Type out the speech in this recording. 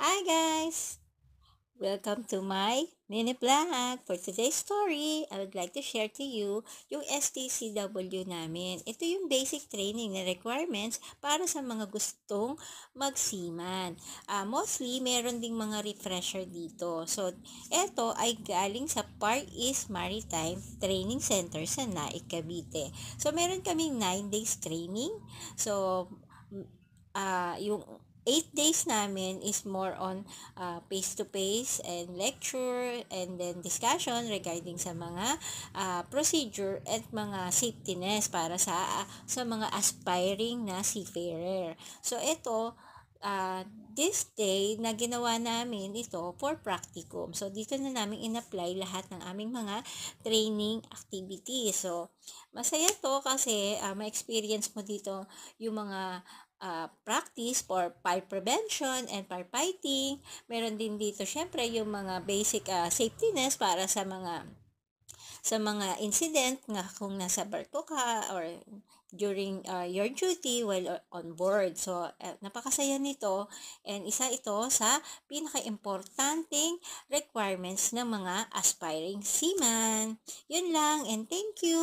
Hi guys! Welcome to my mini vlog. For today's story, I would like to share to you yung STCW namin. Ito yung basic training na requirements para sa mga gustong magsiman. Mostly, meron ding mga refresher dito. So, ito ay galing sa Far East Maritime Training Center sa Naik, Cavite. So, meron kaming 9 days training. So, yung 8 days namin is more on face-to-face and lecture and then discussion regarding sa mga procedure at mga safetyness para sa mga aspiring na seafarer. So ito, this day na ginawa namin ito for practicum. So dito na namin in-apply lahat ng aming mga training activities. So masaya to kasi ma-experience mo dito yung mga practice for fire prevention and firefighting. Meron din dito syempre yung mga basic safetyness para sa mga incident nga kung nasa barko ka or during your duty while on board. So, napakasaya nito and isa ito sa pinaka-importanting requirements ng mga aspiring seaman. Yun lang and thank you!